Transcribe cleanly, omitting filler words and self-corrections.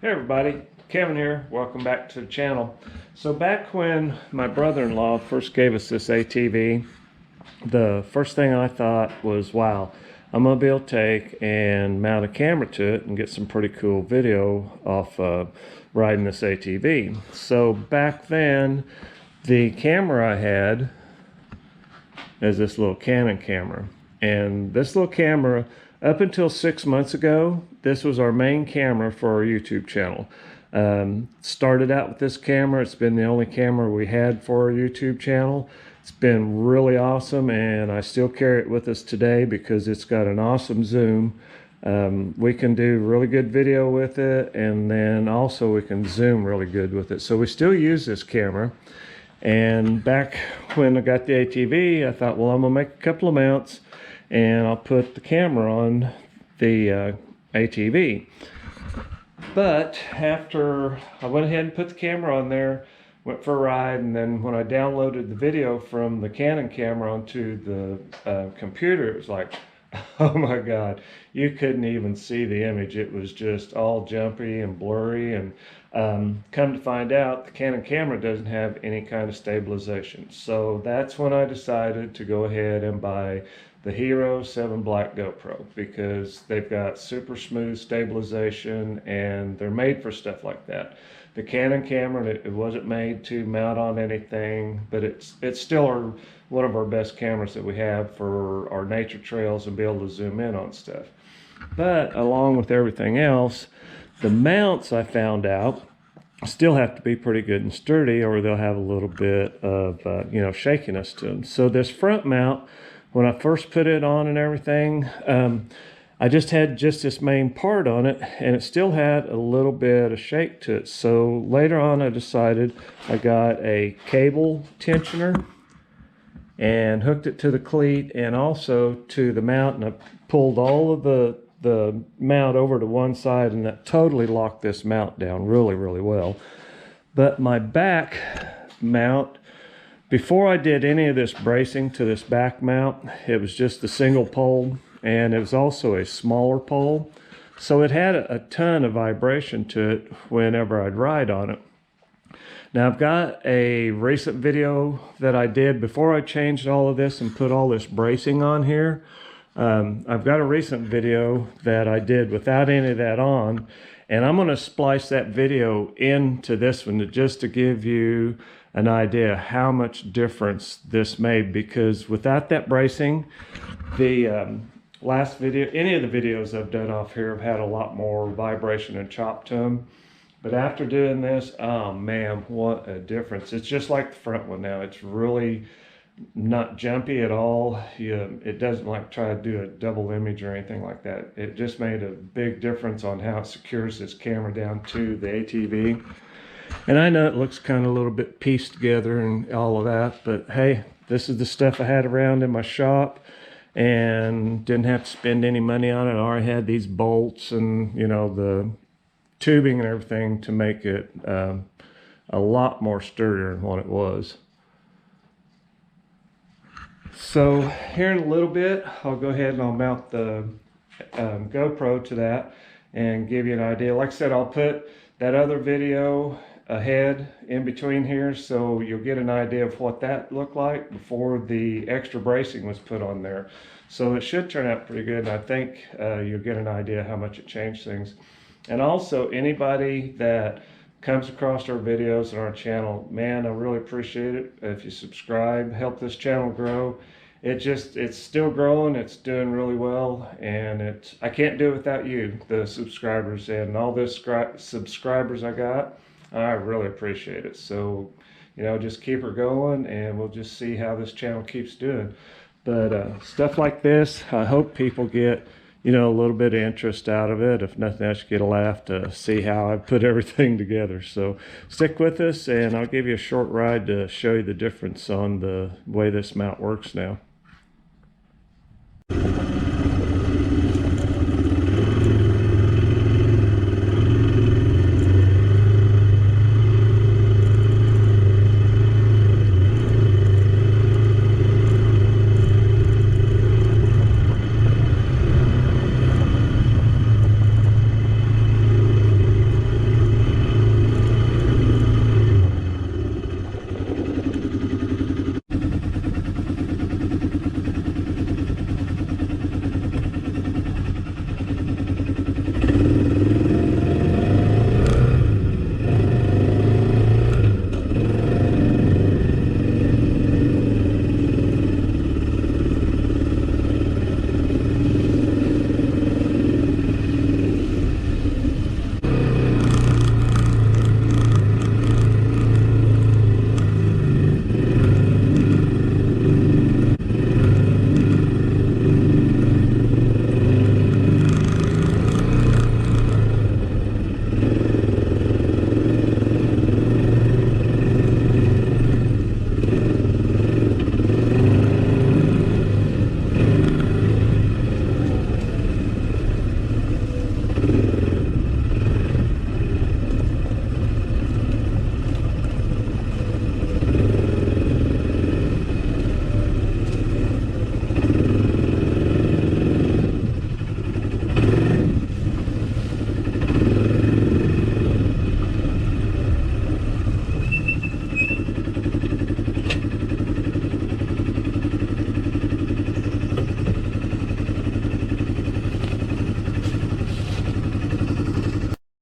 Hey everybody, Kevin here. Welcome back to the channel. So back when my brother-in-law first gave us this ATV, the first thing I thought was, wow, I'm gonna be able to take and mount a camera to it and get some pretty cool video off riding this ATV. So back then, the camera I had is this little Canon camera. And this little camera, up until 6 months ago, this was our main camera for our YouTube channel. Started out with this camera. It's been the only camera we had for our YouTube channel. It's been really awesome, and I still carry it with us today because it's got an awesome zoom. We can do really good video with it, and then also we can zoom really good with it. So we still use this camera. And back when I got the ATV, I thought, well, I'm gonna make a couple of mounts and I'll put the camera on the ATV. But after I went ahead and put the camera on there, went for a ride, and then when I downloaded the video from the Canon camera onto the computer, it was like, oh my God, you couldn't even see the image. It was just all jumpy and blurry, and come to find out, the Canon camera doesn't have any kind of stabilization. So that's when I decided to go ahead and buy the Hero 7 Black GoPro, because they've got super smooth stabilization and they're made for stuff like that. The Canon camera, it wasn't made to mount on anything, but it's still one of our best cameras that we have for our nature trails and be able to zoom in on stuff. But along with everything else, the mounts, I found out, still have to be pretty good and sturdy, or they'll have a little bit of shakiness to them. So this front mount, when I first put it on and everything, I just had this main part on it, and it still had a little bit of shake to it. So later on I decided, I got a cable tensioner and hooked it to the cleat and also to the mount, and I pulled all of the mount over to one side, and that totally locked this mount down really, really well. But my back mount, before I did any of this bracing to this back mount, it was just a single pole, and it was also a smaller pole. So it had a ton of vibration to it whenever I'd ride on it. Now I've got a recent video that I did before I changed all of this and put all this bracing on here. I've got a recent video that I did without any of that on, and I'm going to splice that video into this one just to give you an idea how much difference this made, because without that bracing, the last video, any of the videos I've done off here have had a lot more vibration and chop to them. But after doing this, oh man, what a difference. It's just like the front one now. It's really not jumpy at all. It doesn't like try to do a double image or anything like that. It just made a big difference on how it secures this camera down to the ATV. And I know it looks kind of a little bit pieced together and all of that, but hey, this is the stuff I had around in my shop and didn't have to spend any money on it. I already had these bolts and, the tubing and everything to make it a lot more sturdier than what it was. So here in a little bit, I'll go ahead and I'll mount the GoPro to that and give you an idea. Like I said, I'll put that other video ahead in between here, so you'll get an idea of what that looked like before the extra bracing was put on there. So it should turn out pretty good, and I think you'll get an idea how much it changed things. And also, anybody that comes across our videos on our channel, man, I really appreciate it if you subscribe, help this channel grow. It's still growing, it's doing really well, and I can't do it without you, the subscribers, and all the subscribers I got. I really appreciate it. So, just keep her going, and we'll just see how this channel keeps doing. But stuff like this, I hope people get, a little bit of interest out of it. If nothing else, you get a laugh to see how I put everything together. So stick with us, and I'll give you a short ride to show you the difference on the way this mount works now.